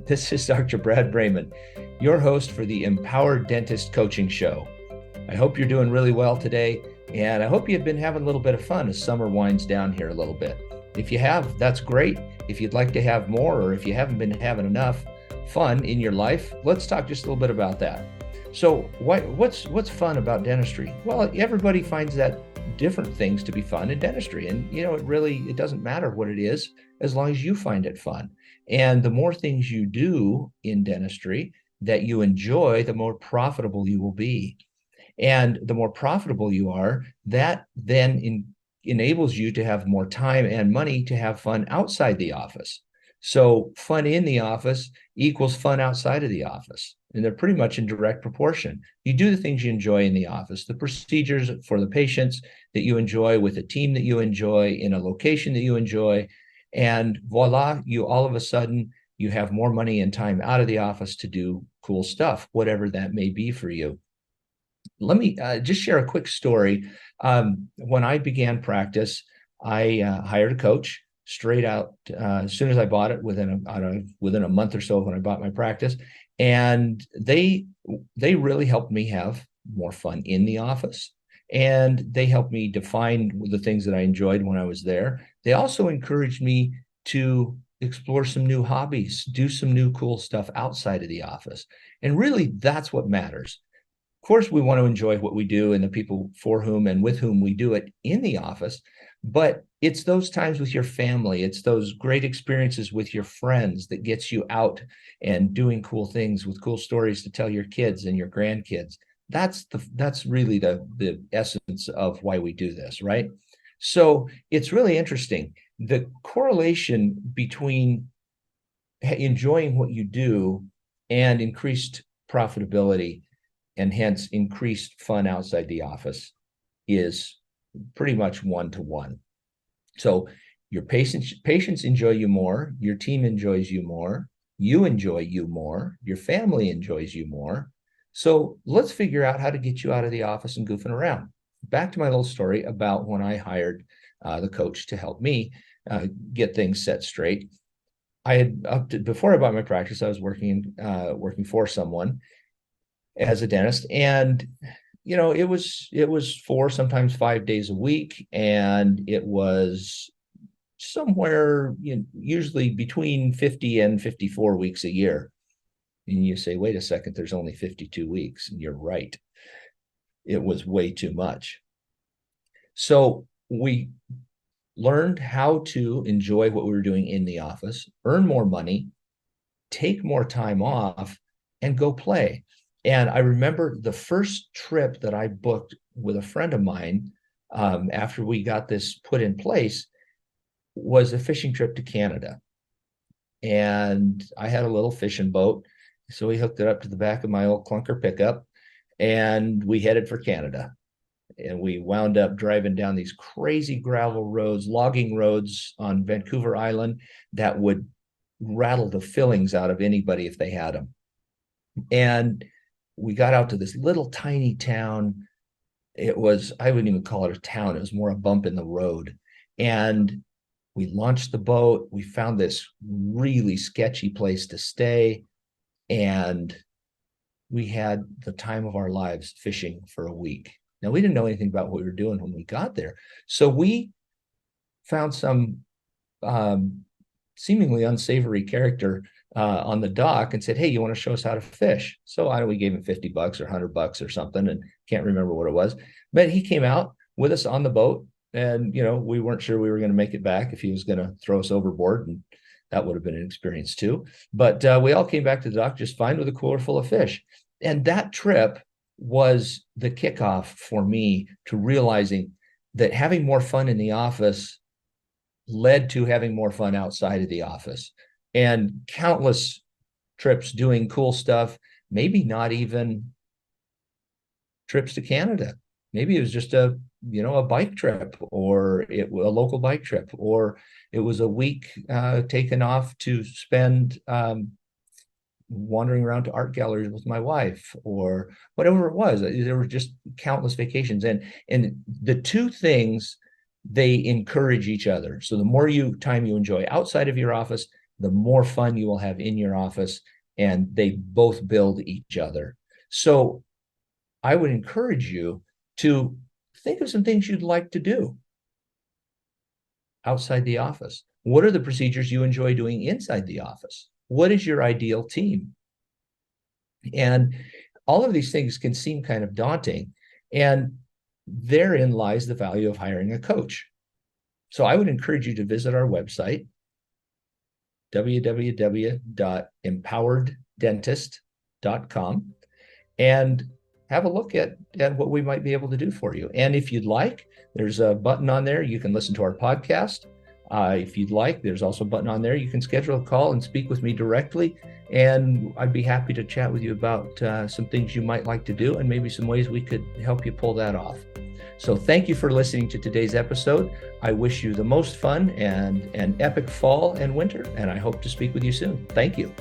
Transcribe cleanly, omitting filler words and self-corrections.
This is Dr. Brad Brayman, your host for the Empowered Dentist Coaching Show. I hope you're doing really well today, and I hope you've been having a little bit of fun as summer winds down here a little bit. If you have, that's great. If you'd like to have more, or if you haven't been having enough fun in your life, let's talk just a little bit about that. So what's fun about dentistry? Well, everybody finds that different things to be fun in dentistry. And, it doesn't matter what it is as long as you find it fun. And the more things you do in dentistry that you enjoy, the more profitable you will be. And the more profitable you are, that then enables you to have more time and money to have fun outside the office. So fun in the office equals fun outside of the office. And they're pretty much in direct proportion. You do the things you enjoy in the office, the procedures for the patients that you enjoy with a team that you enjoy in a location that you enjoy. And voila, you all of a sudden, you have more money and time out of the office to do cool stuff, whatever that may be for you. Let me just share a quick story. When I began practice, I hired a coach straight out as soon as I bought it, within a month or so when I bought my practice. And they really helped me have more fun in the office. And they helped me define the things that I enjoyed when I was there. They also encouraged me to explore some new hobbies, do some new cool stuff outside of the office. And really, that's what matters. Of course, we want to enjoy what we do and the people for whom and with whom we do it in the office, but it's those times with your family, it's those great experiences with your friends that gets you out and doing cool things with cool stories to tell your kids and your grandkids. That's really the essence of why we do this, right? So it's really interesting. The correlation between enjoying what you do and increased profitability, and hence increased fun outside the office, is pretty much 1-to-1. So your patients enjoy you more, your team enjoys you more, you enjoy you more, your family enjoys you more. So let's figure out how to get you out of the office and goofing around. Back to my little story about when I hired the coach to help me get things set straight. I had before I bought my practice, I was working for someone as a dentist, and it was 4, sometimes 5 days a week, and it was somewhere usually between 50 and 54 weeks a year. And you say, wait a second, there's only 52 weeks. And you're right, it was way too much. So we learned how to enjoy what we were doing in the office, earn more money, take more time off, and go play. And I remember the first trip that I booked with a friend of mine after we got this put in place was a fishing trip to Canada. And I had a little fishing boat, so we hooked it up to the back of my old clunker pickup, and we headed for Canada. And we wound up driving down these crazy gravel roads, logging roads on Vancouver Island that would rattle the fillings out of anybody if they had them. And we got out to this little tiny town. I wouldn't even call it a town. It was more a bump in the road. And we launched the boat. We found this really sketchy place to stay. And we had the time of our lives fishing for a week. Now, we didn't know anything about what we were doing when we got there. So we found some seemingly unsavory character on the dock and said, hey, you want to show us how to fish? So we gave him $50 or $100 or something, and can't remember what it was. But he came out with us on the boat, and we weren't sure we were going to make it back, if he was going to throw us overboard, and that would have been an experience too. But we all came back to the dock just fine with a cooler full of fish. And that trip was the kickoff for me to realizing that having more fun in the office led to having more fun outside of the office. And countless trips doing cool stuff, maybe not even trips to Canada. Maybe it was just a bike trip, or a local bike trip, or it was a week taken off to spend wandering around to art galleries with my wife, or whatever it was. There were just countless vacations. And the two things, they encourage each other. So the more time you enjoy outside of your office, the more fun you will have in your office, and they both build each other. So I would encourage you to think of some things you'd like to do outside the office. What are the procedures you enjoy doing inside the office? What is your ideal team? And all of these things can seem kind of daunting, and therein lies the value of hiring a coach. So I would encourage you to visit our website, www.empowereddentist.com, and have a look at what we might be able to do for you. And if you'd like, there's a button on there. You can listen to our podcast. If you'd like, there's also a button on there. You can schedule a call and speak with me directly. And I'd be happy to chat with you about some things you might like to do and maybe some ways we could help you pull that off. So thank you for listening to today's episode. I wish you the most fun and an epic fall and winter, and I hope to speak with you soon. Thank you.